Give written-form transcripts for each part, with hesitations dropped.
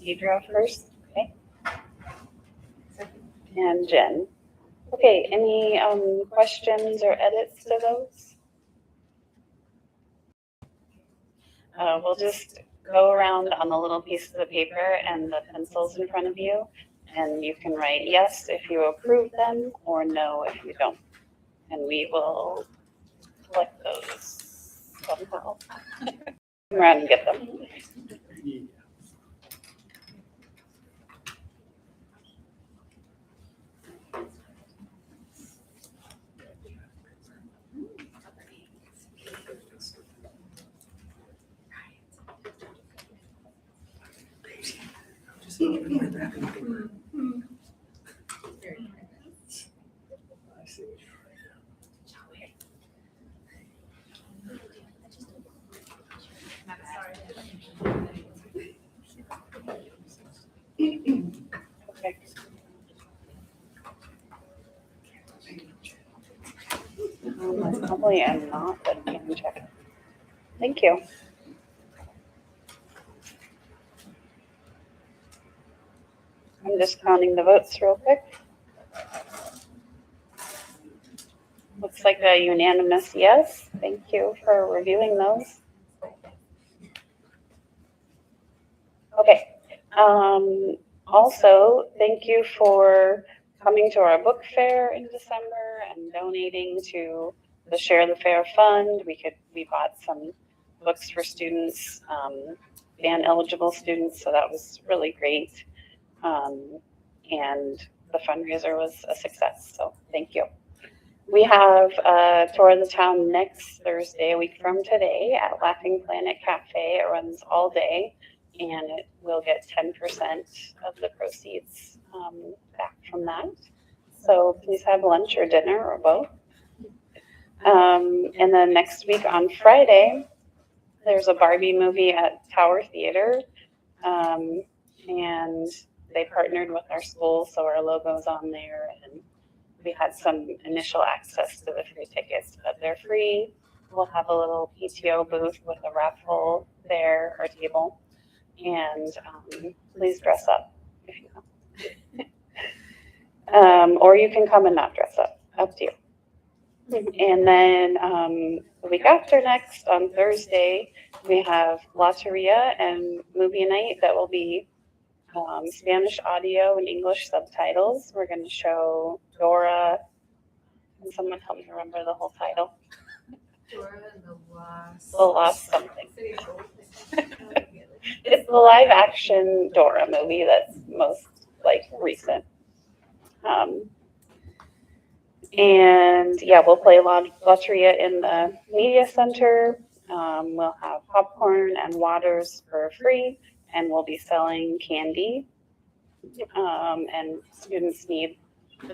Deidre first, okay? And Jen. Okay, any questions or edits to those? We'll just go around on the little pieces of paper and the pencils in front of you, and you can write yes if you approve them or no if you don't. And we will collect those somehow. Come around and get them. Okay. I probably am not, but I can check. Thank you. I'm just counting the votes real quick. Looks like a unanimous yes. Thank you for reviewing those. Okay. Also, thank you for coming to our book fair in December and donating to the Share the Fair Fund. We bought some books for students, band eligible students, so that was really great. And the fundraiser was a success, so thank you. We have a tour of the town next Thursday, a week from today, at Laughing Planet Cafe. It runs all day, and it will get 10% of the proceeds back from that. So please have lunch or dinner or both. And then next week on Friday, there's a Barbie movie at Tower Theater, and they partnered with our school, so our logo's on there, and we had some initial access to the free tickets, but they're free. We'll have a little PTO booth with a raffle there, our table, and please dress up if you come. Or you can come and not dress up to you. And then the week after next, on Thursday, we have Lotteria and movie night that will be Spanish audio and English subtitles. We're going to show Dora. Can someone help me remember the whole title? Dora and the Lost something. It's the live action Dora movie that's most recent. And yeah, we'll play Lotteria in the media center. We'll have popcorn and waters for free, and we'll be selling candy. And students need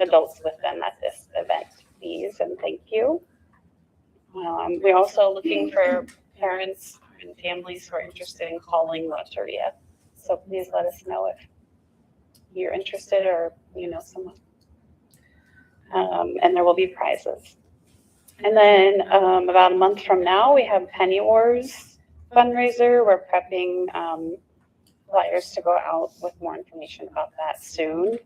adults with them at this event. Please and thank you. We're also looking for parents and families who are interested in calling Lotteria. So please let us know if you're interested or you know someone. And there will be prizes. And then about a month from now, we have Penny Wars fundraiser. We're prepping flyers to go out with more information about that soon.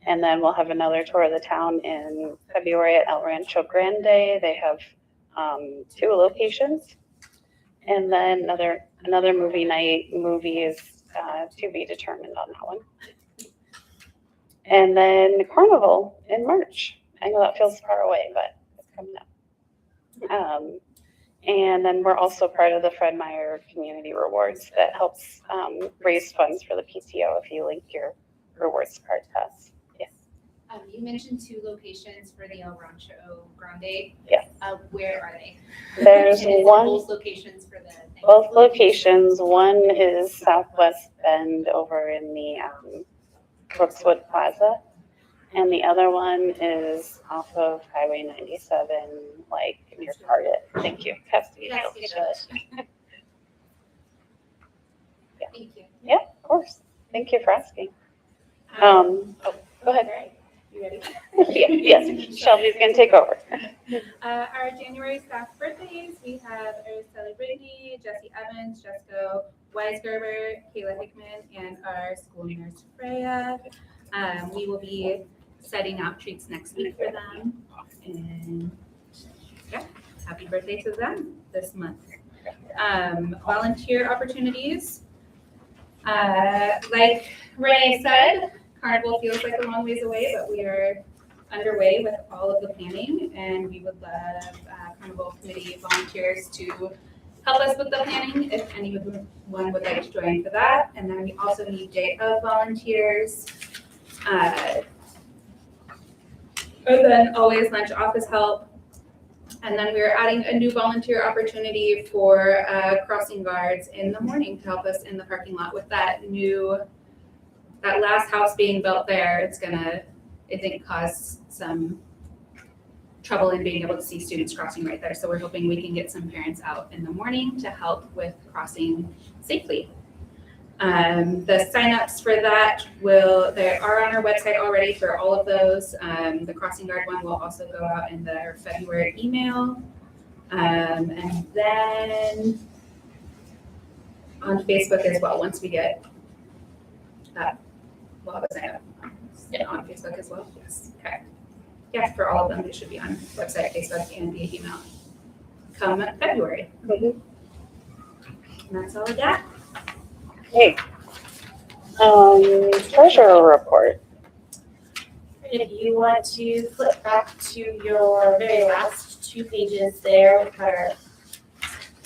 And then we'll have another tour of the town in February at El Rancho Grande. They have 2 locations. And then another movie night. Movie is to be determined on that one. And then the carnival in March. I know that feels far away, but it's coming up. And then we're also part of the Fred Meyer Community Rewards that helps raise funds for the PTO if you link your rewards card to us. Yes. You mentioned 2 locations for the El Rancho Grande. Yes. Where are they? There's one. Both locations for the. Both locations. One is Southwest Bend over in the Brookswood Plaza, and the other one is off of Highway 97, near Target. Thank you. Yeah. Thank you. Yeah, of course. Thank you for asking. Go ahead. You ready? Yes, Shelby's gonna take over. Our January staff birthdays, we have Araceli Brittany, Jesse Evans, Jessica Weisgerber, Kayla Hickman, and our school nurse Freya. We will be setting out treats next week for them. And yeah, happy birthday to them this month. Volunteer opportunities. Like Renee said, Carnival feels like a long ways away, but we are underway with all of the planning, and we would love Carnival Committee volunteers to help us with the planning if anyone would like to join for that. And then we also need day of volunteers. And then always lunch office help. And then we're adding a new volunteer opportunity for crossing guards in the morning to help us in the parking lot with that last house being built there. It's gonna, I think, cause some trouble in being able to see students crossing right there. So we're hoping we can get some parents out in the morning to help with crossing safely. The signups for that they are on our website already for all of those. The crossing guard one will also go out in their February email. And then on Facebook as well, once we get that, we'll have a sign up on Facebook as well. Yes, okay. Yeah, for all of them, they should be on website, Facebook, and via email come February. And that's all I got. Okay. Treasurer report. If you want to flip back to your very last 2 pages there with our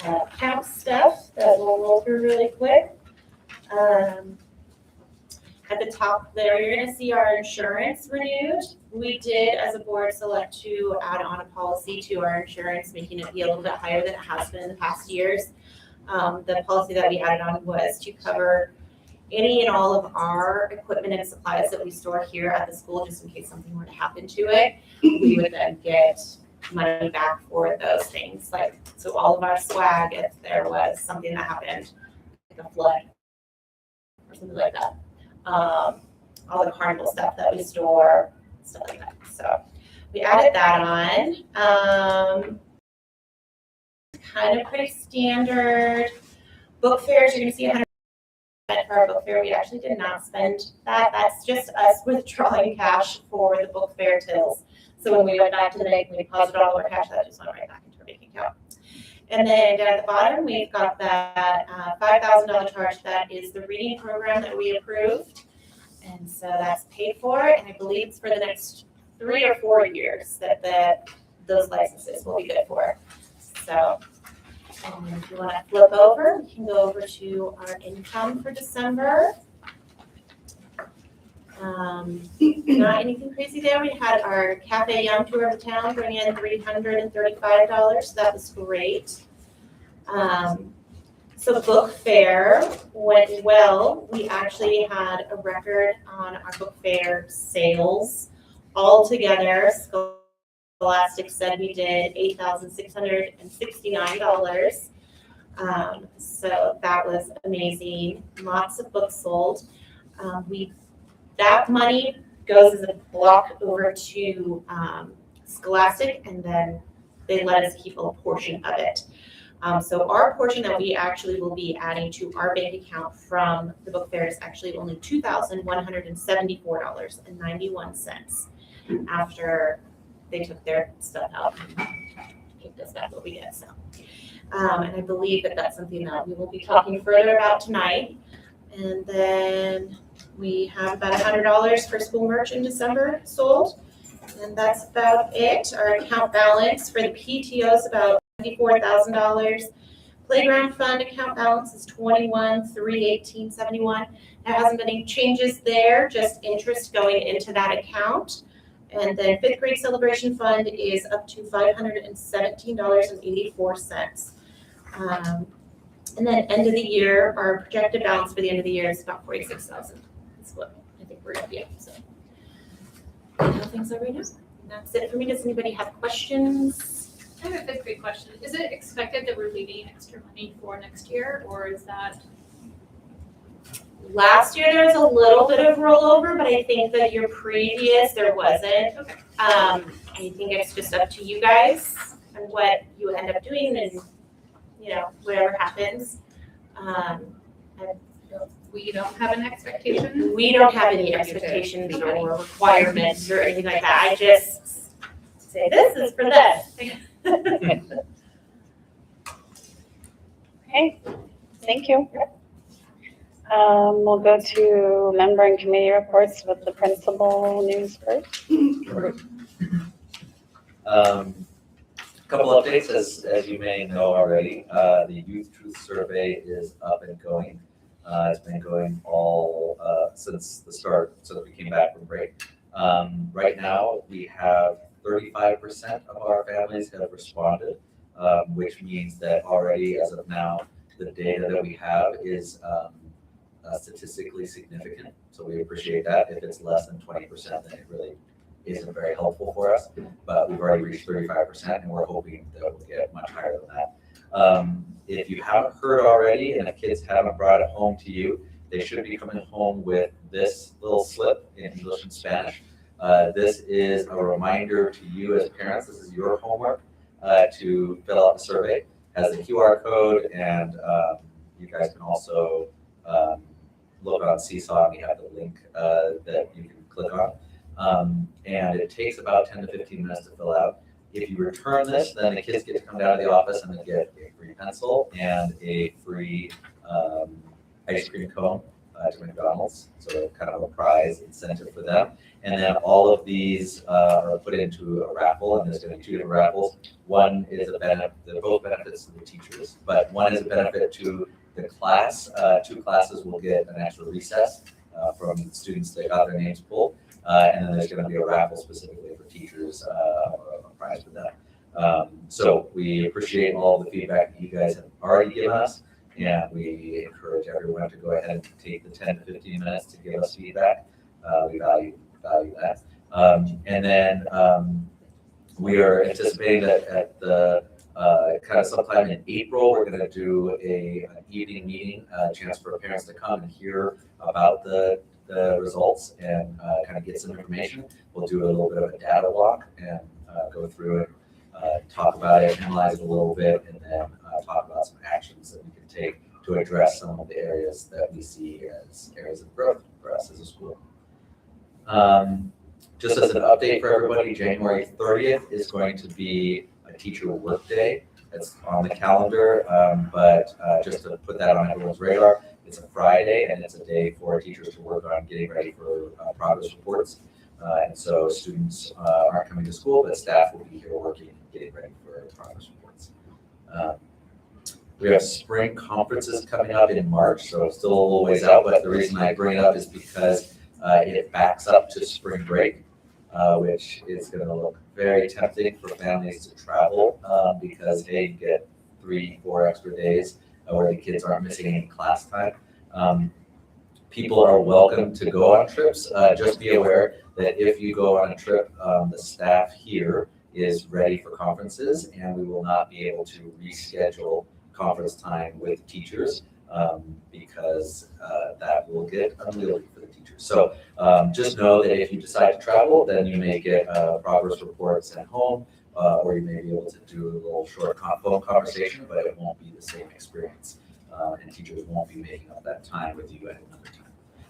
account stuff that we'll roll through really quick. At the top there, you're going to see our insurance renewed. We did, as a board, select to add on a policy to our insurance, making it be a little bit higher than it has been in the past years. The policy that we added on was to cover any and all of our equipment and supplies that we store here at the school, just in case something were to happen to it. We would then get money back for those things. Like, so all of our swag, if there was something that happened, like a flood or something like that. All the carnival stuff that we store, stuff like that. So we added that on. Kind of pretty standard. Book fairs, you're going to see 100% for our book fair. We actually did not spend that. That's just us withdrawing cash for the book fair tills. So when we went back to the bank, we deposited all of our cash, that just went right back into our bank account. And then down at the bottom, we've got that $5,000 charge. That is the reading program that we approved. And so that's paid for, and I believe it's for the next 3 or 4 years that those licenses will be good for. So if you want to flip over, we can go over to our income for December. Not anything crazy there. We had our Cafe Yum tour of the town bring in $335, so that was great. So the book fair went well. We actually had a record on our book fair sales altogether. Scholastic said we did $8,669. So that was amazing. Lots of books sold. That money goes as a block over to Scholastic, and then they let us keep a portion of it. So our portion that we actually will be adding to our bank account from the book fair is actually only $2,174.91 after they took their stuff out and kicked us back what we get. So, and I believe that that's something that we will be talking further about tonight. And then we have about $100 for school merch in December sold. And that's about it. Our account balance for the PTO is about $94,000. Playground fund account balance is $21,318.71. There hasn't been any changes there, just interest going into that account. And then 5th grade celebration fund is up to $517.84. And then end of the year, our projected balance for the end of the year is about $46,000. That's what I think we're gonna be at. So how things are right now. That's it for me. Does anybody have questions? I have a 5th grade question. Is it expected that we're leaving extra money for next year, or is that? Last year there was a little bit of rollover, but I think that year previous there wasn't. Okay. I think it's just up to you guys and what you end up doing and, you know, whatever happens. We don't have an expectation. We don't have any expectations or requirements or anything like that. I just say this is for this. Okay, thank you. We'll go to member and committee reports with the principal news first. Couple updates, as you may know already, the Youth Truth Survey is up and going. It's been going all since the start, since we came back from break. Right now, we have 35% of our families have responded, which means that already, as of now, the data that we have is statistically significant. So we appreciate that. If it's less than 20%, then it really isn't very helpful for us. But we've already reached 35%, and we're hoping that we'll get much higher than that. If you haven't heard already, and the kids haven't brought it home to you, they should be coming home with this little slip in English and Spanish. This is a reminder to you as parents. This is your homework to fill out the survey. It has a QR code, and you guys can also look on Seesaw, and we have the link that you can click on. And it takes about 10 to 15 minutes to fill out. If you return this, then the kids get to come down to the office and they get a free pencil and a free ice cream cone to McDonald's. So kind of a prize incentive for them. And then all of these are put into a raffle, and there's going to be two different raffles. One is a benefit, they're both benefits to the teachers, but one is a benefit to the class. Two classes will get an extra recess from students that got their names pulled. And then there's going to be a raffle specifically for teachers, or a prize for them. So we appreciate all the feedback that you guys have already given us, and we encourage everyone to go ahead and take the 10 to 15 minutes to give us feedback. We value that. And then we are anticipating that at the kind of sometime in April, we're going to do an evening meeting, a chance for parents to come and hear about the results and kind of get some information. We'll do a little bit of a data walk and go through it, talk about it, analyze it a little bit, and then talk about some actions that we can take to address some of the areas that we see as areas of growth for us as a school. Just as an update for everybody, January 30th is going to be a teacher work day. It's on the calendar, but just to put that on everyone's radar, it's a Friday, and it's a day for teachers to work on getting ready for progress reports. And so students aren't coming to school, but staff will be here working and getting ready for progress reports. We have spring conferences coming up in March, so it's still a little ways out, but the reason I bring it up is because it backs up to spring break, which is going to look very tempting for families to travel because they get 3-4 extra days where the kids aren't missing any class time. People are welcome to go on trips. Just be aware that if you go on a trip, the staff here is ready for conferences, and we will not be able to reschedule conference time with teachers because that will get unwieldy for the teachers. So just know that if you decide to travel, then you may get progress reports at home, or you may be able to do a little short phone conversation, but it won't be the same experience. And teachers won't be making up that time with you at another time.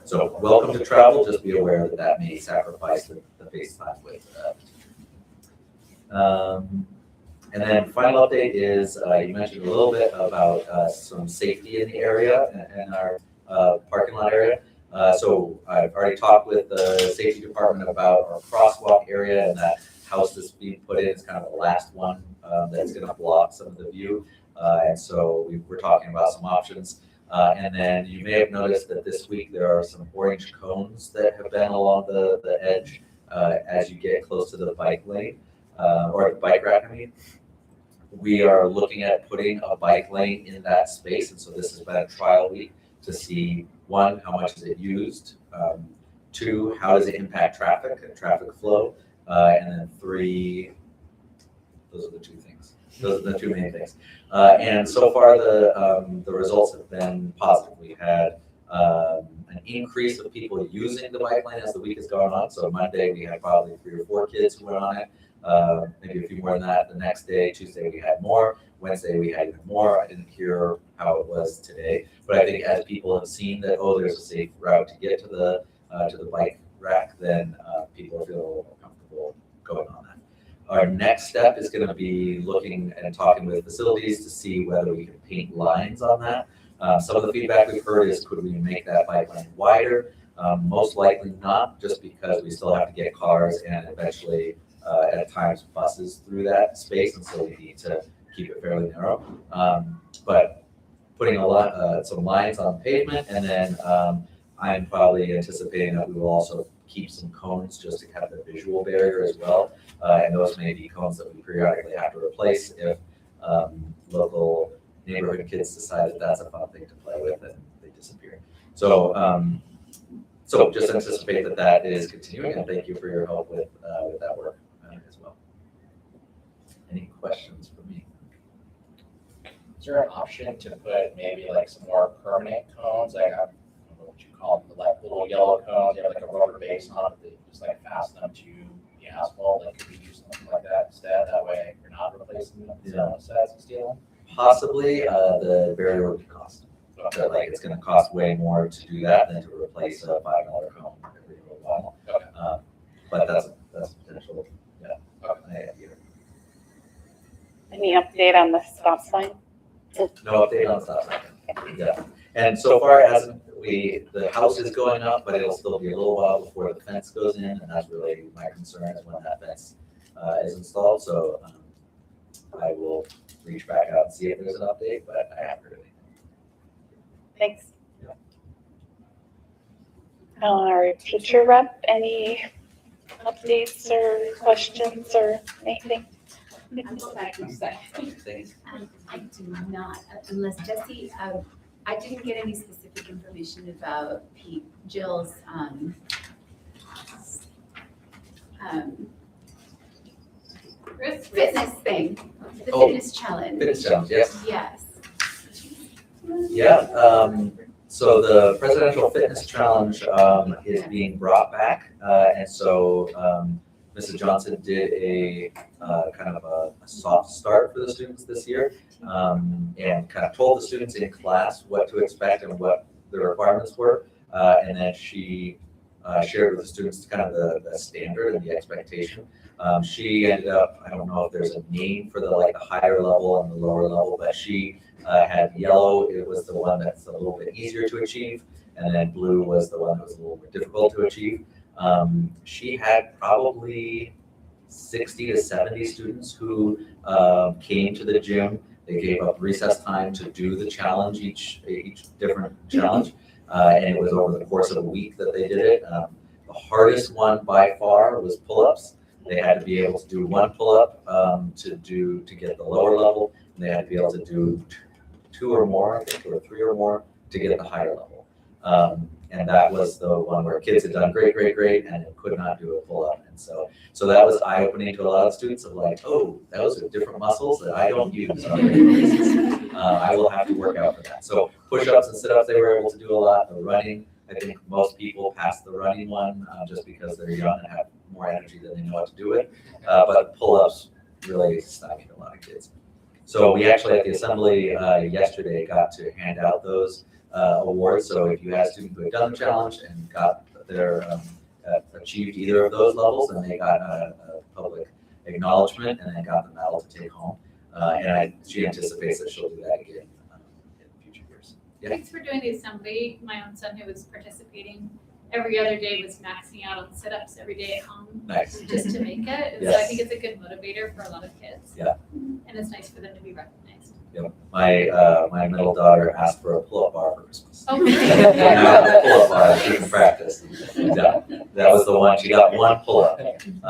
So welcome to travel, just be aware that that may sacrifice the face time with and then final update is you mentioned a little bit about some safety in the area, in our parking lot area. So I've already talked with the safety department about our crosswalk area, and that house that's being put in is kind of the last one that's going to block some of the view. And so we're talking about some options. And then you may have noticed that this week there are some orange cones that have been along the edge as you get close to the bike lane, or the bike rack, I mean. We are looking at putting a bike lane in that space, and so this has been a trial week to see, one, how much is it used, two, how does it impact traffic and traffic flow, and then three, those are the two things. Those are the two main things. And so far the results have been positive. We had an increase of people using the bike lane as the week has gone on. So Monday, we had probably 3 or 4 kids who went on it. Maybe a few more than that the next day. Tuesday, we had more. Wednesday, we had even more. I didn't hear how it was today. But I think as people have seen that, oh, there's a safe route to get to the bike rack, then people feel a little more comfortable going on that. Our next step is going to be looking and talking with facilities to see whether we can paint lines on that. Some of the feedback we've heard is, could we make that bike lane wider? Most likely not, just because we still have to get cars and eventually at times buses through that space, and so we need to keep it fairly narrow. But putting some lines on pavement, and then I'm probably anticipating that we will also keep some cones just to have the visual barrier as well. And those may be cones that we periodically have to replace if local neighborhood kids decide that that's a fun thing to play with and they disappear. So so just anticipate that that is continuing, and thank you for your help with that work as well. Any questions for me? Is there an option to put maybe like some more permanent cones, like I don't know what you call them, like little yellow cones, they have like a rubber base on it, that just like fasten them to the asphalt, like could we use something like that instead? That way you're not replacing them, someone says and stealing. Possibly, the barrier would cost. So like it's going to cost way more to do that than to replace a $5 cone every little while. Okay. But that's potential. Yeah. Okay. Any update on the stop sign? No update on stop sign. Yeah. And so far, the house is going up, but it'll still be a little while before the fence goes in, and that's really my concern is when that fence is installed. So I will reach back out and see if there's an update, but I haven't heard anything. Thanks. Our teacher rep, any updates or questions or anything? Thanks. I do not, unless Jesse, I didn't get any specific information about Jill's, fitness thing, the Oh, fitness challenge. Fitness challenge, yes. Yes. Yeah, so the Presidential Fitness Challenge is being brought back. And so Mrs. Johnson did a kind of a soft start for the students this year, and kind of told the students in class what to expect and what the requirements were. And then she shared with the students kind of the standard and the expectation. She ended up, I don't know if there's a name for the higher level and the lower level, but she had yellow. It was the one that's a little bit easier to achieve, and then blue was the one that was a little more difficult to achieve. She had probably 60 to 70 students who came to the gym. They gave up recess time to do the challenge, each different challenge, and it was over the course of a week that they did it. The hardest one by far was pull-ups. They had to be able to do one pull-up to get the lower level, and they had to be able to do 2 or more, I think, or 3 or more to get the higher level. And that was the one where kids had done great, and could not do a pull-up. And so that was eye-opening to a lot of students of like, oh, those are different muscles that I don't use on a regular basis. I will have to work out for that. So push-ups and sit-ups, they were able to do a lot. The running, I think most people pass the running one just because they're young and have more energy than they know what to do with. But pull-ups really stymied a lot of kids. So we actually at the assembly yesterday got to hand out those awards. So if you had a student who had done the challenge and got their achieved either of those levels, then they got a public acknowledgement and then got the medal to take home. And she anticipates that she'll do that again in future years. Yeah. Thanks for doing the assembly. My own son who was participating every other day was maxing out on sit-ups every day at home. Nice. Just to make it. And Yes. so I think it's a good motivator for a lot of kids. Yeah. And it's nice for them to be recognized. Yep. My middle daughter asked for a pull-up bar for Christmas. Oh, And now the pull-up bar she can practice. Yeah, that was the one. She got one pull-up and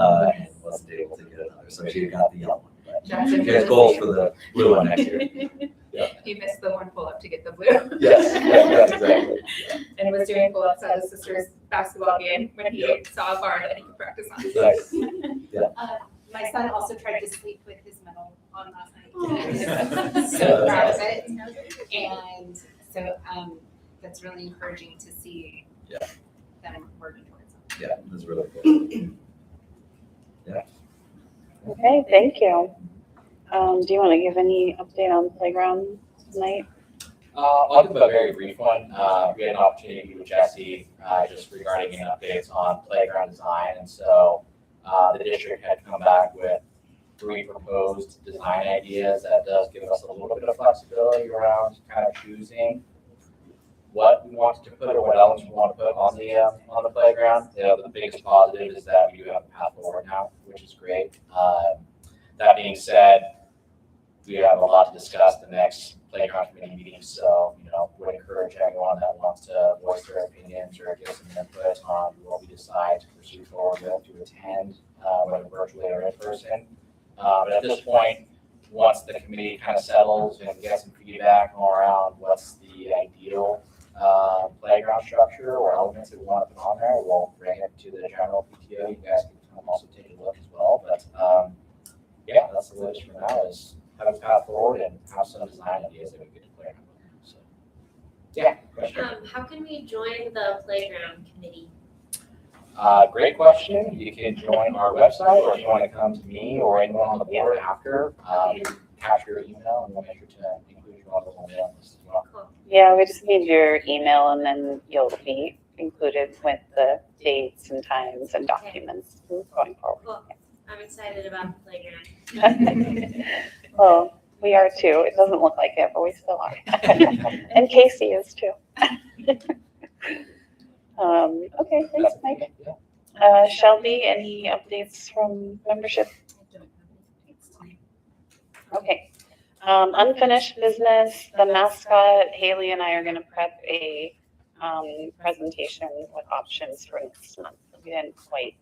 wasn't able to get another, so she got the yellow one. But she has goals for the blue one next year. He missed the one pull-up to get the blue. Yes, yeah, exactly. And was doing pull-ups at his sister's basketball game when he saw a bar that he could practice on. Nice. My son also tried to sleep with his medal on last night. Oh. So proud of it. And so that's really encouraging to see Yeah. them working towards it. Yeah, it was really good. Okay, thank you. Do you want to give any update on playground tonight? I'll give a very brief one. We had an opportunity to meet with Jesse, just regarding any updates on playground design. And so, the district had come back with 3 proposed design ideas. That does give us a little bit of flexibility around kind of choosing what we want to put or what elements we want to put on the playground. The biggest positive is that we do have a path forward now, which is great. That being said, we have a lot to discuss the next playground committee meeting, so, would encourage anyone that wants to voice their opinions or give some input on what we decide to pursue forward with, to attend, whether virtually or in person. But at this point, once the committee kind of settles and gets some feedback around what's the ideal playground structure or elements that we want to put on there, we'll bring it to the general PTO. You guys can also take a look as well, but yeah, that's the latest for now, is have a path forward and have some design ideas that we get to play around with. So, yeah, question. How can we join the playground committee? Great question. You can join our website, or if you want to come to me or anyone on the board after, capture your email, and we'll make sure to include you on the whole mailing list as well. Cool. Yeah, we just need your email and then you'll be included with the dates and times and documents going forward. Cool. I'm excited about the playground. Well, we are too. It doesn't look like it, but we still are. And Casey is too. Okay, thanks, Mike. Yeah. Shelby, any updates from membership? Okay. Unfinished business, the mascot, Haley and I are gonna prep a presentation with options for next month. We didn't quite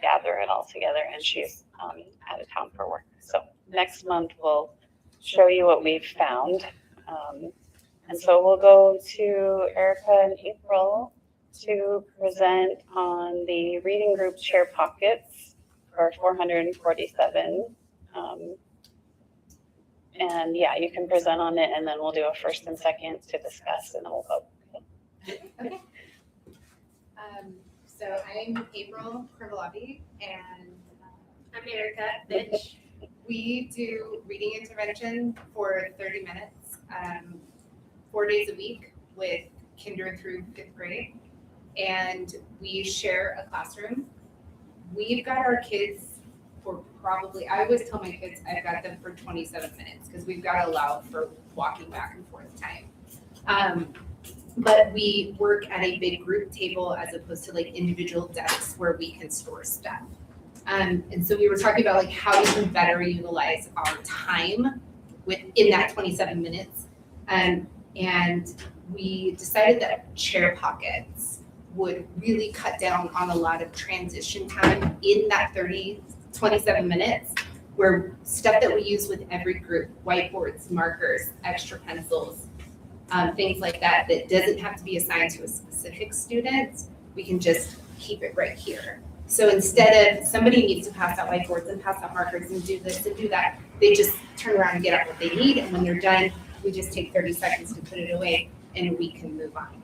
gather it all together, and she's out of town for work. So next month we'll show you what we've found. And so we'll go to Erica in April to present on the reading group share pockets for 447. And yeah, you can present on it, and then we'll do a first and second to discuss, and then we'll vote. Okay. So I'm April Krivolabi, and I'm Erica, bitch. we do reading intervention for 30 minutes, 4 days a week with kinder through 5th grade. And we share a classroom. We've got our kids for probably, I always tell my kids I've got them for 27 minutes because we've got to allow for walking back and forth time. But we work at a big group table as opposed to like individual desks where we can store stuff. And so we were talking about like how we can better utilize our time within that 27 minutes. And we decided that share pockets would really cut down on a lot of transition time in that 27 minutes, where stuff that we use with every group, whiteboards, markers, extra pencils, things like that, that doesn't have to be assigned to a specific student, we can just keep it right here. So instead of somebody needs to pass out whiteboards and pass out markers and do this and do that, they just turn around and get out what they need, and when they're done, we just take 30 seconds to put it away and we can move on.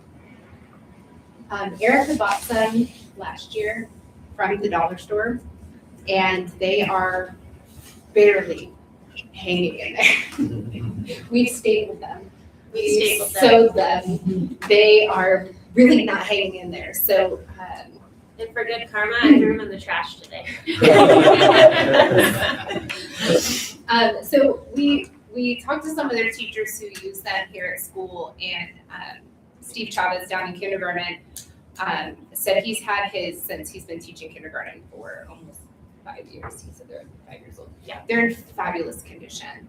Erica bought some last year from the dollar store, and they are barely hanging in there. We've stapled them. We sewed them. They are really not hanging in there. So, And for good karma, I threw them in the trash today. so we talked to some of their teachers who use them here at school, and Steve Chavez down in kindergarten said he's had his since he's been teaching kindergarten for almost 5 years. He said they're 5 years old. Yeah, they're in fabulous condition.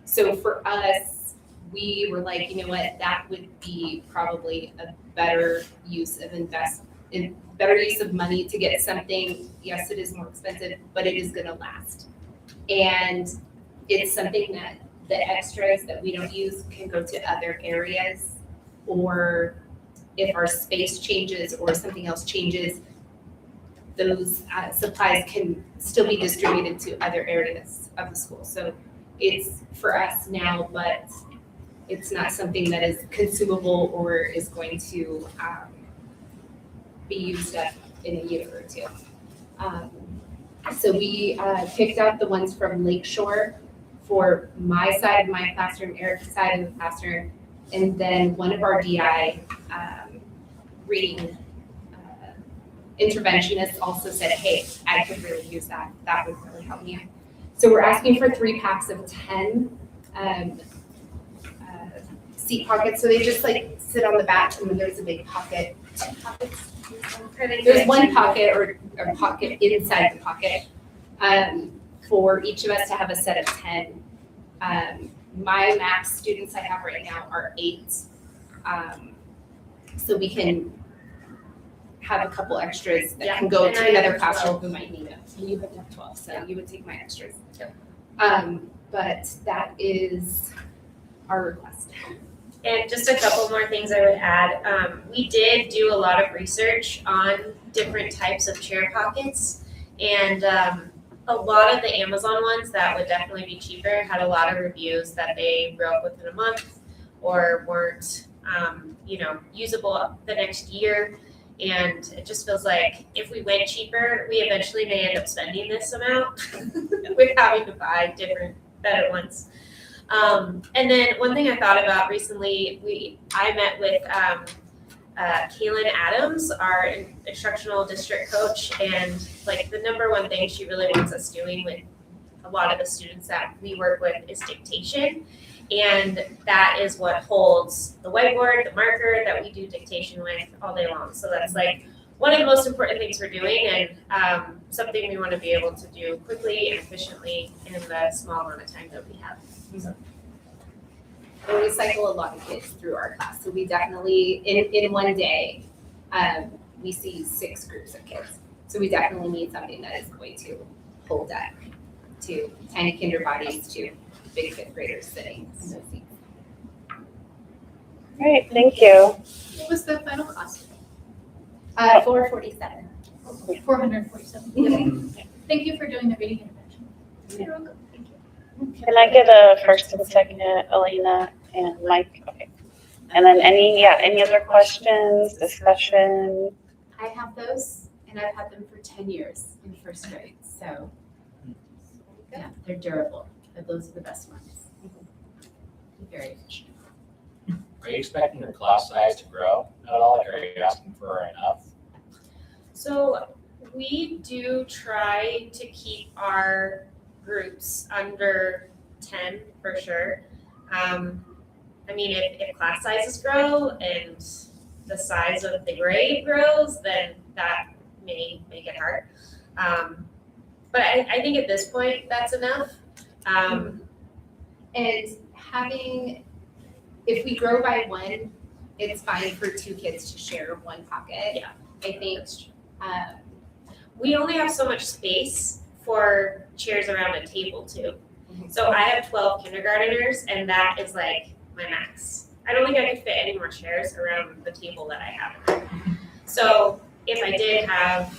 So for us, we were like, you know what, that would be probably a better use of better use of money to get something. Yes, it is more expensive, but it is going to last. And it's something that the extras that we don't use can go to other areas, or if our space changes or something else changes, those supplies can still be distributed to other areas of the school. So it's for us now, but it's not something that is consumable or is going to be used up in a year or two. So we picked out the ones from Lakeshore for my side of my classroom, Eric's side of the classroom, and then one of our DI reading interventionists also said, hey, I could really use that. That would really help me. So we're asking for 3 packs of 10 seat pockets. So they just like sit on the back, and then there's a big pocket. 2 pockets. There's 1 pocket or a pocket inside the pocket for each of us to have a set of 10. My max students I have right now are 8. So we can have a couple extras that can go to another classroom who might need them. And you would have 12, so you would take my extras. But that is our request. And just a couple more things I would add. We did do a lot of research on different types of chair pockets, and a lot of the Amazon ones that would definitely be cheaper had a lot of reviews that they broke within a month or weren't, usable the next year. And it just feels like if we went cheaper, we eventually may end up spending this amount with having to buy different, better ones. And then one thing I thought about recently, I met with Kaylin Adams, our instructional district coach, and like the number one thing she really wants us doing with a lot of the students that we work with is dictation. And that is what holds the whiteboard, the marker that we do dictation with all day long. So that's like one of the most important things we're doing, and something we want to be able to do quickly and efficiently in the small amount of time that we have. So. And we cycle a lot of kids through our class. So we definitely, in one day, we see 6 groups of kids. So we definitely need something that is going to hold that to tiny kinder bodies to big 5th graders sitting in those seats. All right, thank you. What was the final cost? 447. 447. Thank you for doing the reading intervention. You're welcome. Thank you. Can I get a first and second, Elena and Mike? Okay. And then any other questions, discussion? I have those, and I've had them for 10 years in 1st grade. So, yeah, they're durable. But those are the best ones. Very efficient. Are you expecting your class size to grow at all? Like, are you asking for enough? So we do try to keep our groups under 10 for sure. If class sizes grow and the size of the grade grows, then that may make it hard. But I think at this point, that's enough. And if we grow by 1, it's fine for 2 kids to share 1 pocket. Yeah. I think. We only have so much space for chairs around a table too. So I have 12 kindergarteners, and that is like my max. I don't think I could fit any more chairs around the table that I have. So if I did have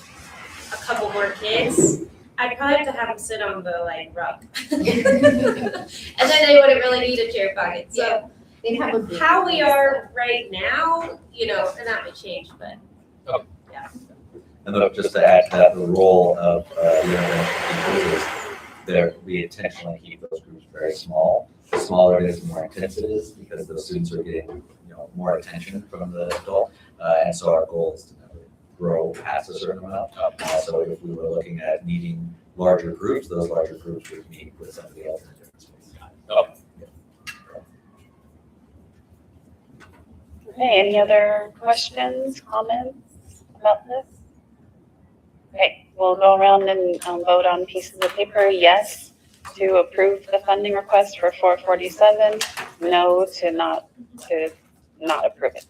a couple more kids, I'd probably have to have them sit on the rug. And then they wouldn't really need a chair pocket. So They'd have a big how we one. are right now, and that may change, but And then just to add to that, the role of the intervention teachers is there, we intentionally keep those groups very small. The smaller it is, the more intense it is, because those students are getting more attention from the adult. And so our goal is to never grow past a certain amount. So if we were looking at needing larger groups, those larger groups would meet with somebody else in a different space. Okay, any other questions, comments about this? Okay, we'll go around and vote on pieces of paper. Yes to approve the funding request for 447. No to not approve it.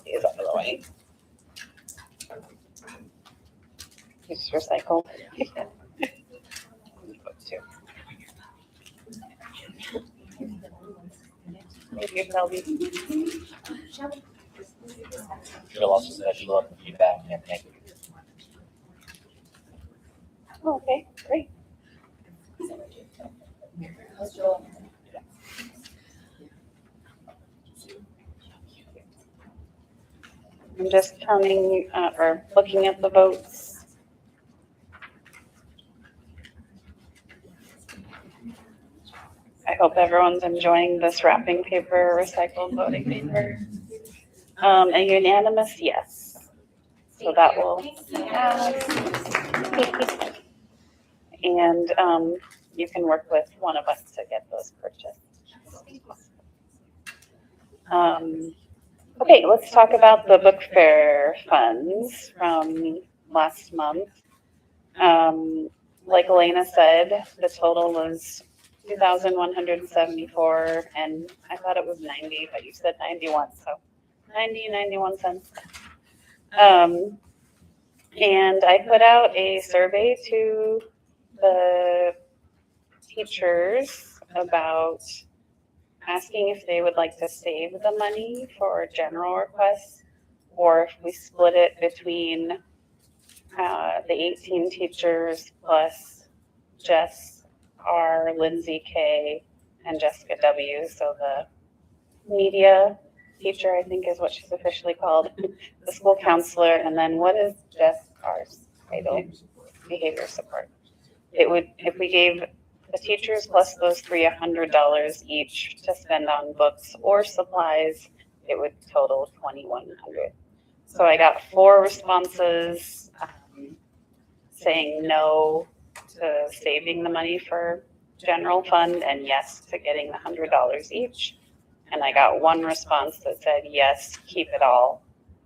These out of the way. Use recycle. Maybe your Shelby. Jill also said she loved the feedback and thank you. Oh, okay, great. Let's Jewell. I'm just counting, or looking at the votes. I hope everyone's enjoying this wrapping paper, recycled voting paper. A unanimous yes. So that will pass. And you can work with one of us to get those purchased. Okay, let's talk about the book fair funds from last month. Like Elena said, the total was 2,174, and I thought it was 90, but you said 91, so 91 cents. And I put out a survey to the teachers about asking if they would like to save the money for general requests, or if we split it between the 18 teachers plus Jess R, Lindsay K, and Jessica W. So the media teacher, I think is what she's officially called, the school counselor, and then what is Jess R's title? Behavior support. It would, if we gave the teachers plus those three $100 each to spend on books or supplies, it would total $2,100. So I got 4 responses saying no to saving the money for general fund and yes to getting the $100 each. And I got 1 response that said yes, keep it all,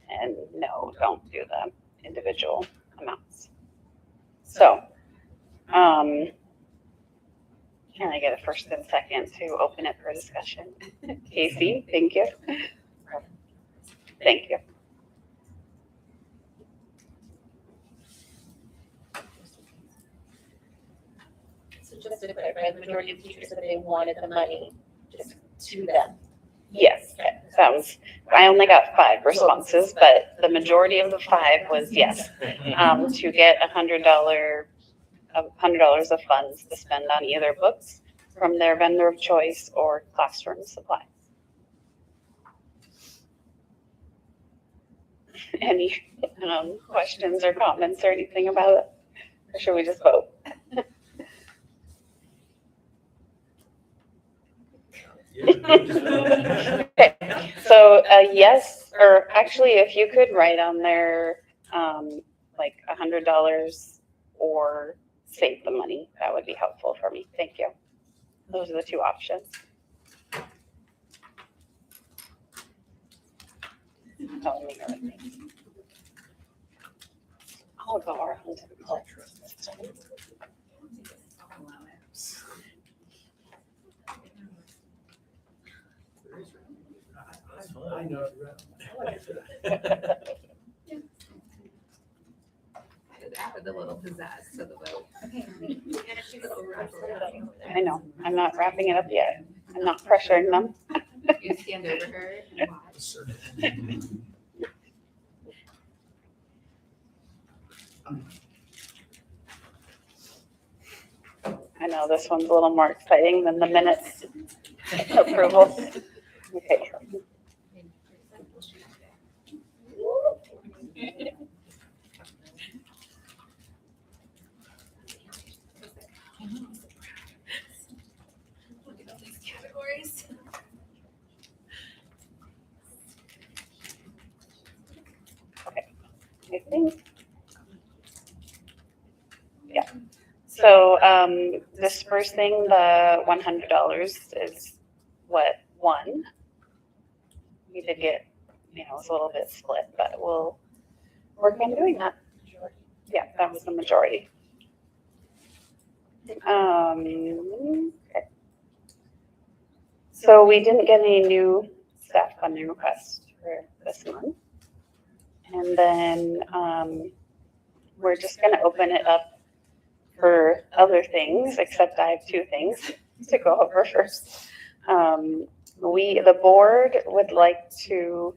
and no, don't do the individual amounts. So, can I get a first and second to open it for discussion? Casey, thank you. Thank you. So just to clarify, the majority of teachers said they wanted the money just to them. Yes, that was, I only got 5 responses, but the majority of the 5 was yes, to get $100 of funds to spend on either books from their vendor of choice or classroom supplies. Any questions or comments or anything about it? Or should we just vote? Okay, so yes, or actually if you could write on there like $100 or save the money, that would be helpful for me. Thank you. Those are the 2 options. Oh, let me go with me. I'll go around. I know. Add a little pizzazz to the vote. I know, I'm not wrapping it up yet. I'm not pressuring them. You stand over her and watch. I know this one's a little more exciting than the minutes approval. Okay. Look at all these categories. I think. Yeah. So dispersing the $100 is what won. We did get, it was a little bit split, but we'll work on doing that. Yeah, that was the majority. Okay. So we didn't get any new staff funding requests for this month. And then we're just going to open it up for other things, except I have 2 things to go over first. The board would like to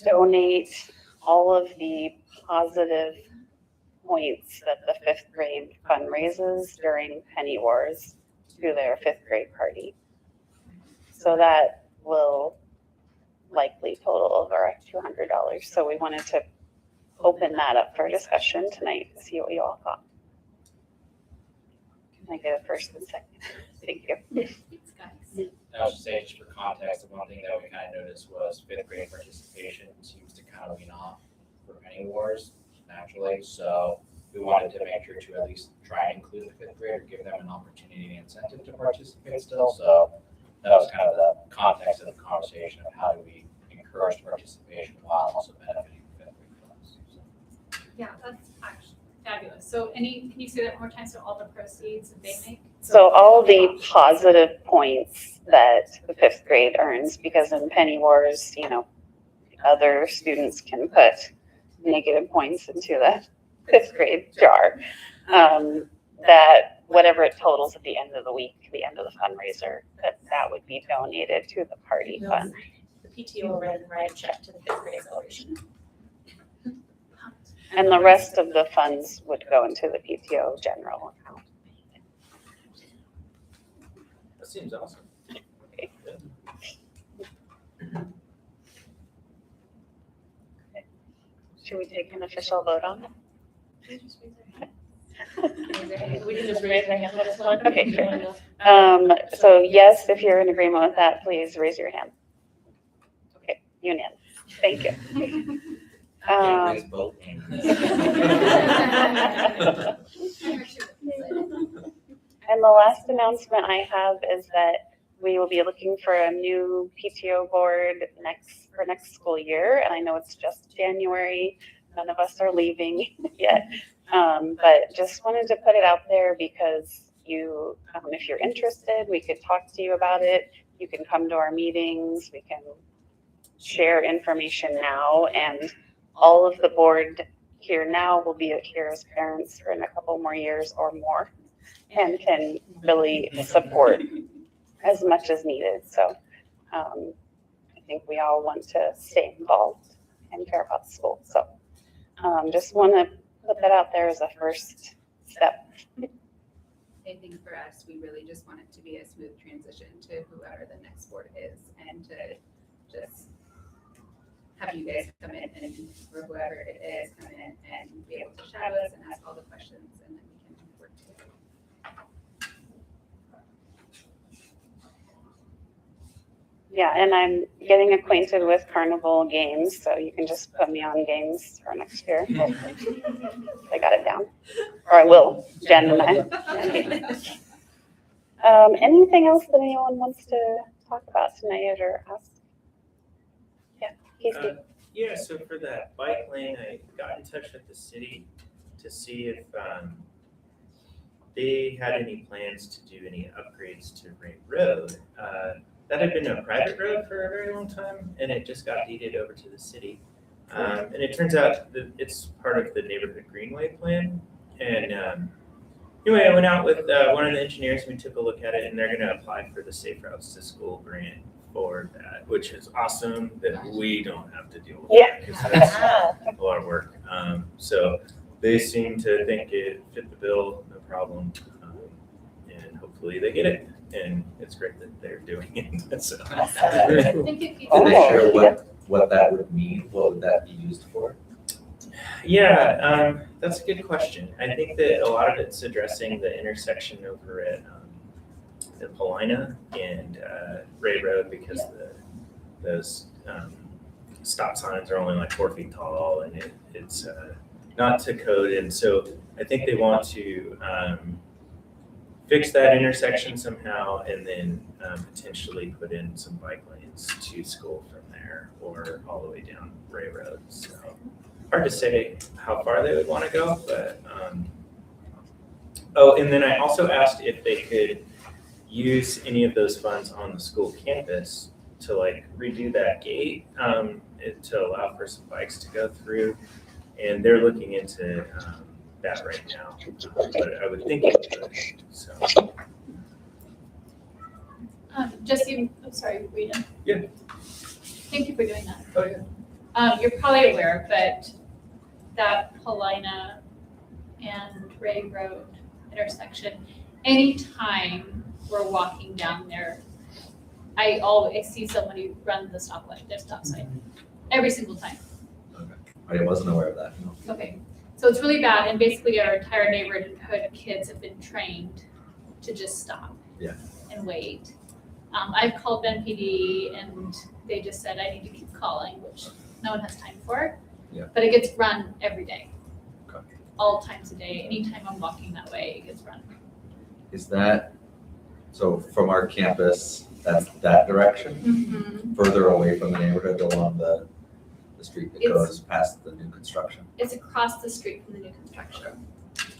donate all of the positive points that the 5th grade fund raises during Penny Wars to their fifth grade party. So that will likely total over $200. So we wanted to open that up for discussion tonight to see what you all thought. Can I get a first and second? Thank you. Thanks, guys. I was just saying, just for context, the one thing that we kind of noticed was fifth grade participation seems to kind of lean off for penny wars naturally. So we wanted to make sure to at least try and include the fifth grade or give them an opportunity and incentive to participate still. So that was kind of the context of the conversation of how do we encourage participation while also benefiting the fifth grade class. So. Yeah, that's actually fabulous. So can you say that one more time? So all the proceeds that they make? So all the positive points that the fifth grade earns, because in penny wars, other students can put negative points into the fifth grade jar. That whatever it totals at the end of the week, the end of the fundraiser, that would be donated to the party fund. The PTO will write a check to the fifth grade acceleration. And the rest of the funds would go into the PTO general account. That seems awesome. Should we take an official vote on it? We can just raise our hand on this one. Okay, sure. So yes, if you're in agreement with that, please raise your hand. Okay, unanimous. Thank you. Can't raise both hands. And the last announcement I have is that we will be looking for a new PTO board for next school year. And I know it's just January. None of us are leaving yet. But just wanted to put it out there because if you're interested, we could talk to you about it. You can come to our meetings. We can share information now. And all of the board here now will be here as parents for in a couple more years or more and can really support as much as needed. So I think we all want to stay involved and care about the school. So just want to put that out there as a first step. I think for us, we really just want it to be a smooth transition to whoever the next board is and to just have you guys come in and or whoever it is come in and be able to shadow us and ask all the questions and then we can work together. Yeah, and I'm getting acquainted with Carnival games, so you can just put me on games for next year. I got it down, or I will, Jen and I. Anything else that anyone wants to talk about tonight or ask? Yeah, Casey. Yeah, so for that bike lane, I got in touch with the city to see if they had any plans to do any upgrades to Ray Road. That had been a private road for a very long time, and it just got deeded over to the city. And it turns out that it's part of the neighborhood greenway plan. And anyway, I went out with one of the engineers, we took a look at it, and they're gonna apply for the Safe Routes to School grant for that, which is awesome that we don't have to deal with Yeah. that, 'cause that's a lot of work. So they seem to think it fit the bill, no problem, and hopefully they get it. And it's great that they're doing it. So. Thank you, Keith. Did they share what that would mean? What would that be used for? Yeah, that's a good question. I think that a lot of it's addressing the intersection over at the Paulina and Ray Road because those stop signs are only like 4 feet tall and it's not to code. And so I think they want to fix that intersection somehow and then potentially put in some bike lanes to school from there or all the way down Ray Road. So hard to say how far they would want to go, but and then I also asked if they could use any of those funds on the school campus to like redo that gate to allow for some bikes to go through, and they're looking into that right now, but I would think it would. So. Jesse, I'm sorry, Rita. Yeah. Thank you for doing that. Oh, yeah. You're probably aware, but that Paulina and Ray Road intersection, anytime we're walking down there, I always see somebody run the stop sign every single time. I wasn't aware of that, no. Okay, so it's really bad, and basically our entire neighborhood kids have been trained to just stop. Yeah. And wait. I've called Ben PD and they just said I need to keep calling, which no one has time for. Yeah. But it gets run every day. Okay. All times a day, anytime I'm walking that way, it gets run. Is that, so from our campus, that's that direction? Mm-hmm. Further away from the neighborhood along the street that It's- goes past the new construction? It's across the street from the new construction.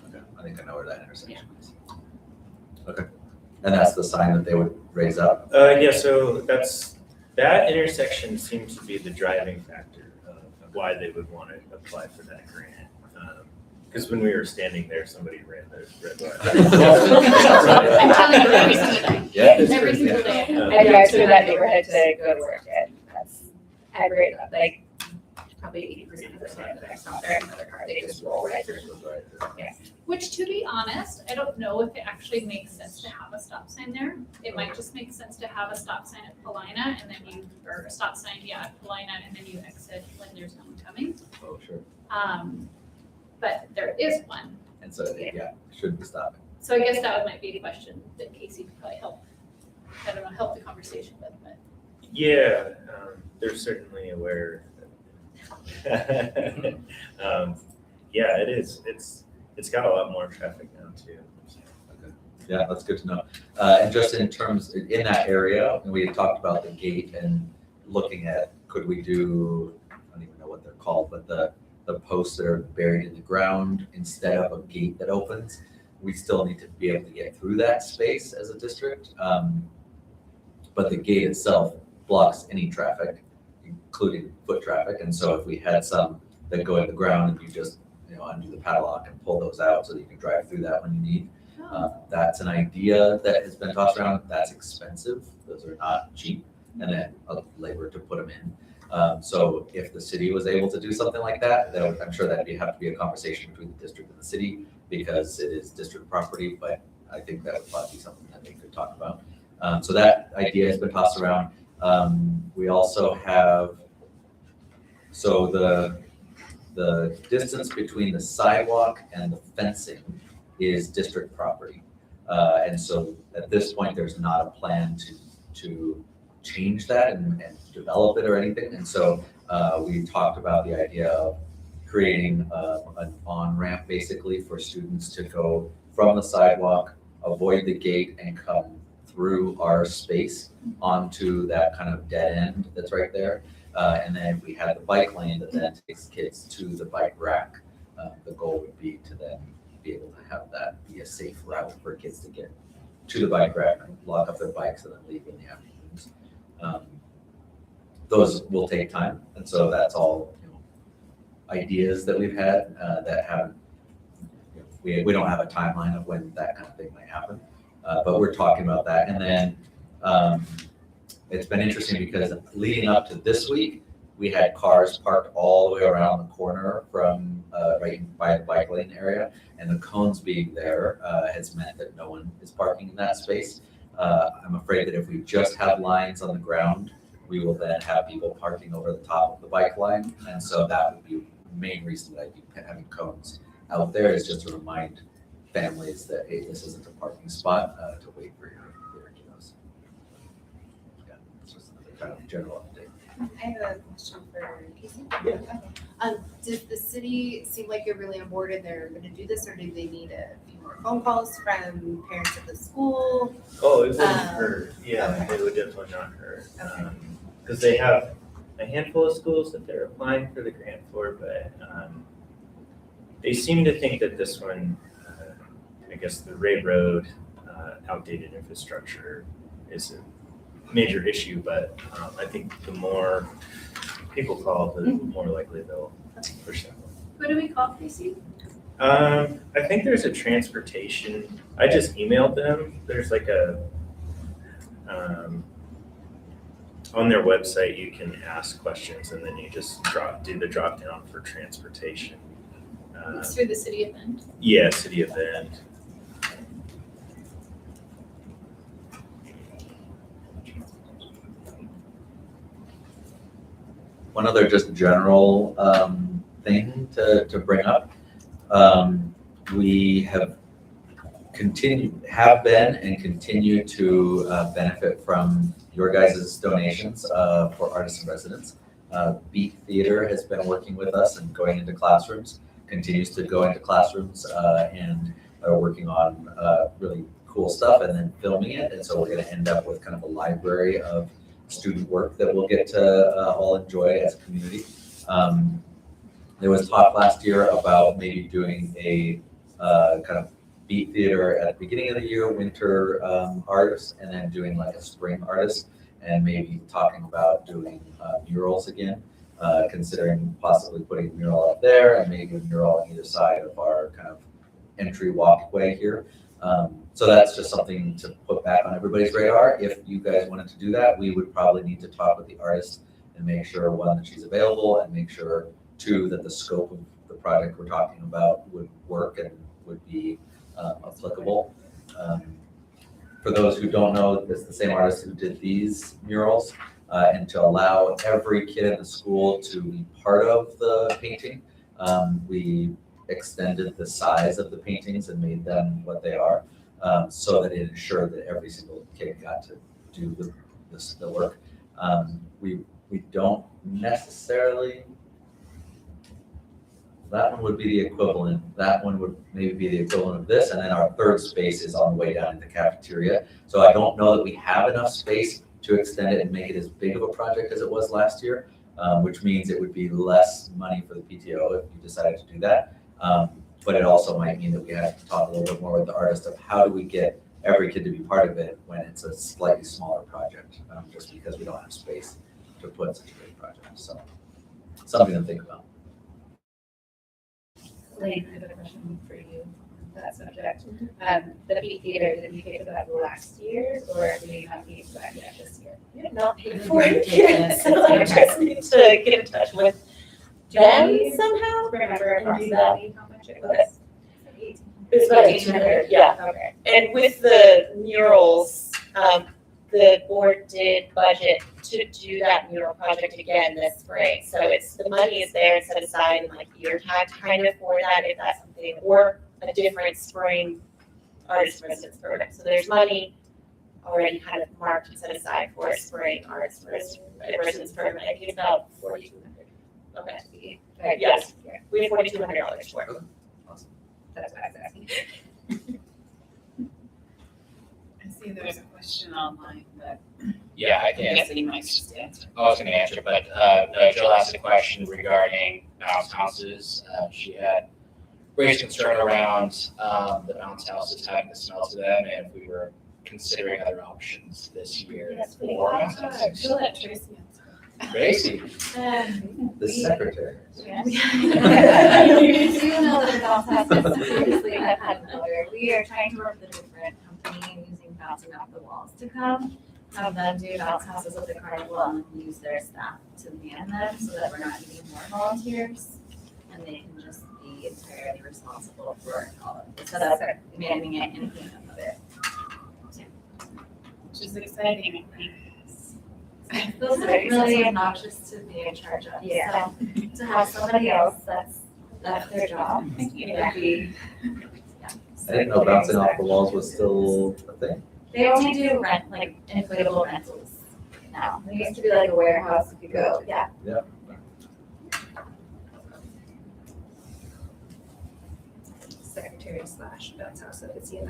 Okay, I think I know where that intersection is. Okay, and that's the sign that they would raise up? Yeah, so that intersection seems to be the driving factor of why they would want to apply for that grant. Because when we were standing there, somebody ran the red light. I'm telling you every single day. Yeah. Every single day. I drive through that neighborhood to go to work, and that's, I agree, like, probably 80% of the time that I stop there in another car, they just roll right through. Which, to be honest, I don't know if it actually makes sense to have a stop sign there. It might just make sense to have a stop sign at Paulina and then or a stop sign, at Paulina, and then you exit when there's no one coming. Oh, sure. But there is one. And so, yeah, should be stopping. So I guess that might be a question that Casey could probably help, I don't know, help the conversation with, but. Yeah, they're certainly aware. Yeah, it is. It's got a lot more traffic now too. Yeah, that's good to know. And just in terms, in that area, and we had talked about the gate and looking at, could we do, I don't even know what they're called, but the posts that are buried in the ground instead of a gate that opens. We still need to be able to get through that space as a district. But the gate itself blocks any traffic, including foot traffic. And so if we had some that go in the ground and you just, undo the padlock and pull those out so that you can drive through that when you need. That's an idea that has been tossed around. That's expensive. Those are not cheap. And then labor to put them in. So if the city was able to do something like that, I'm sure that'd have to be a conversation between the district and the city because it is district property, but I think that would probably be something that they could talk about. So that idea has been tossed around. We also have, so the distance between the sidewalk and the fencing is district property. And so at this point, there's not a plan to change that and develop it or anything. And so we talked about the idea of creating an on-ramp basically for students to go from the sidewalk, avoid the gate and come through our space onto that kind of dead end that's right there. And then if we had the bike lane that then takes kids to the bike rack, the goal would be to then be able to have that be a safe route for kids to get to the bike rack and lock up their bikes and then leave in the afternoons. Those will take time. And so that's all ideas that we've had that haven't, we don't have a timeline of when that kind of thing might happen. But we're talking about that. And then it's been interesting because leading up to this week, we had cars parked all the way around the corner from right by the bike lane area. And the cones being there has meant that no one is parking in that space. I'm afraid that if we just have lines on the ground, we will then have people parking over the top of the bike line. And so that would be the main reason that I'd be having cones out there, is just to remind families that, hey, this isn't a parking spot to wait for your kiddos. Yeah, it's just another kind of general update. I have a question for Casey. Yeah. Okay. Does the city seem like you're really on board and they're gonna do this, or do they need a few more phone calls from parents at the school? Oh, it wouldn't hurt. Yeah, okay. it would definitely not hurt. Okay. Because they have a handful of schools that they're applying for the grant for, but they seem to think that this one, I guess the Ray Road outdated infrastructure is a major issue, but I think the more people call, the more likely they'll push that one. Who do we call, Casey? I think there's a transportation, I just emailed them, there's like a, on their website, you can ask questions and then you just do the drop down for transportation. It's through the city event. Yeah, city event. One other just general thing to bring up. We have been and continue to benefit from your guys' donations for artists in residence. Beat Theater has been working with us and going into classrooms, continues to go into classrooms and are working on really cool stuff and then filming it. And so we're going to end up with kind of a library of student work that we'll get to all enjoy as a community. There was talk last year about maybe doing a kind of Beat Theater at the beginning of the year, winter artists, and then doing like a spring artist, and maybe talking about doing murals again, considering possibly putting a mural up there and maybe a mural on either side of our kind of entry walkway here. So that's just something to put back on everybody's radar. If you guys wanted to do that, we would probably need to talk with the artist and make sure, one, that she's available, and make sure, two, that the scope of the project we're talking about would work and would be applicable. For those who don't know, it's the same artist who did these murals, and to allow every kid in the school to be part of the painting, we extended the size of the paintings and made them what they are, so that it ensured that every single kid got to do the work. We don't necessarily. That one would be the equivalent. That one would maybe be the equivalent of this. And then our third space is on the way down in the cafeteria. So I don't know that we have enough space to extend it and make it as big of a project as it was last year, which means it would be less money for the PTO if you decided to do that. But it also might mean that we have to talk a little bit more with the artist of how do we get every kid to be part of it when it's a slightly smaller project, just because we don't have space to put such a big project. So something to think about. Lane, I have a question for you on that subject. The Beat Theater, did we pay for that last year, or do we not pay for that yet this year? We have not paid for it yet, so I just need to get in touch with them somehow. Remember And do that. approximately how much it was? It's about 1,800, yeah. Okay. And with the murals, the board did budget to do that mural project again this spring. So the money is there and set aside and like year tagged kind of for that, if that's something, or a different spring artist residence program. So there's money already kind of marked and set aside for a spring artist residence program. I think about 4,200. Okay. Right. Yes, we have $4,200 for it. That's what I was asking. I see there's a question online, but Yeah, I can. Anthony might just answer. I was gonna answer, but Jill asked a question regarding bounce houses. She had raised concern around the bounce houses having the smell to them, and if we were considering other options this year for bounce houses. She'll let Tracy answer. Tracy, The secretary. Yes. You do know that bounce houses previously have had odor. We are trying to work with a different company using bouncing off the walls to come, have them do bounce houses with the carnival and use their staff to man them so that we're not needing more volunteers. And they can just be entirely responsible for all of the setup, manning it, and cleanup of it. Which is exciting, I think. Those are really obnoxious to be in charge of. Yeah. So to have somebody else, that's their job. Thank you. It would be, I didn't know bouncing off the walls was still a thing. They only do rent, like inflatable rentals now. There used to be like a warehouse you could go, yeah. Secretary / bounce house if it's you.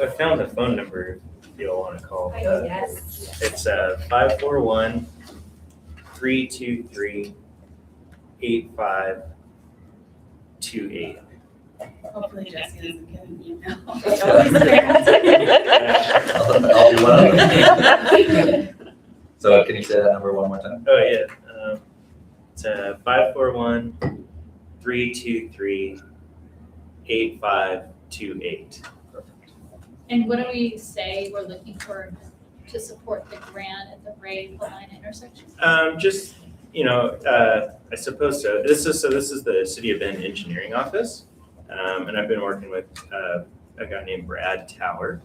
I found the phone number if you all want to call. Yes. It's 541-323-8528. Hopefully Jesse doesn't get an email. I'll be one of them. So can you say that number one more time? Oh, yeah. It's 541-323-8528. And what do we say we're looking for to support the grant at the Ray Line intersection? Just, I suppose so. This is the City of Bend Engineering Office. And I've been working with a guy named Brad Tower.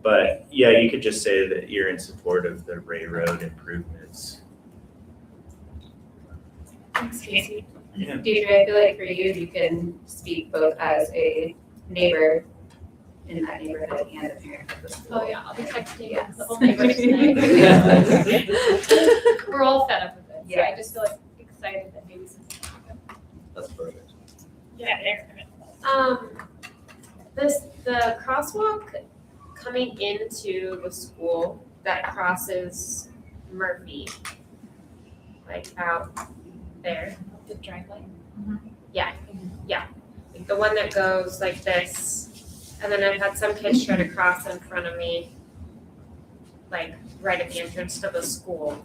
But yeah, you could just say that you're in support of the Ray Road improvements. Thanks, Casey. Yeah. Deidre, I feel like for you, you can speak both as a neighbor in that neighborhood and a parent of the school. Oh, yeah, I'll be texting Yes. the whole neighborhood tonight. We're all fed up with it, so I just feel like excited that maybe something will happen. That's perfect. Yeah, there. The crosswalk coming into the school that crosses Murphy, like out there. The driveway. Like the one that goes like this, and then I've had some kids try to cross in front of me, like right at the entrance to the school.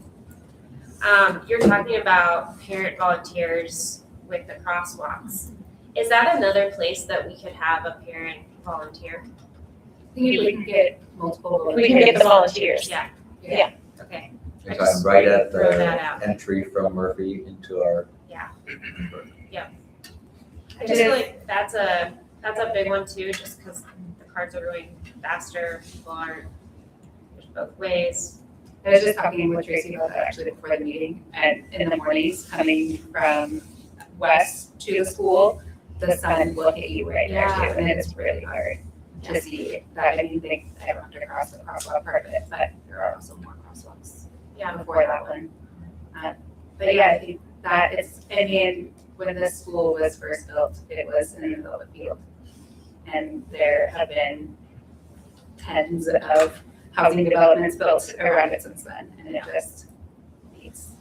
You're talking about parent volunteers with the crosswalks. Is that another place that we could have a parent volunteer? I think if we can get multiple. We can get the volunteers. Yeah. Yeah. Okay. I'm right at Throw that out. the entry from Murphy into our. Yeah. I just feel like that's a big one too, just because the cars are going faster, people aren't, there's both ways. I was just talking with Tracy about that actually before the meeting, and in the mornings, coming from west to the school, the sun will hit you right there too, and it's really hard to see that. I mean, I don't have to cross the crosswalk part of it, but there are also more crosswalks before that one. But yeah, I think that it's, I mean, when this school was first built, it was in the middle of a field. And there have been tens of housing developments built around it since then, and it just needs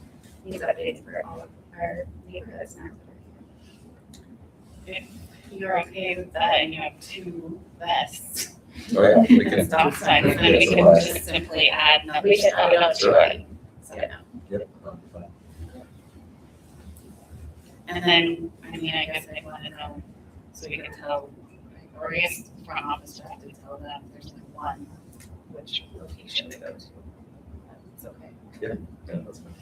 updating for all of our neighborhoods now. You're okay with that, and you have two vests. Oh, yeah, we can. Stop signs, and then we can just simply add numbers. We can add it up to it. So, Yep. Fine. and then, I mean, I guess I want to know, so we can tell, or I guess front office to have to tell them there's only one, which location to go to. It's okay. Yeah, that's fine.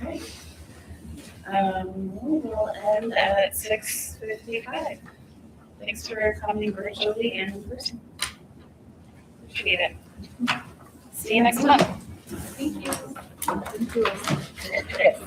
Okay. We'll end at 6:55. Thanks for coming virtually and in person. Appreciate it. See you next month. Thank you. Yes.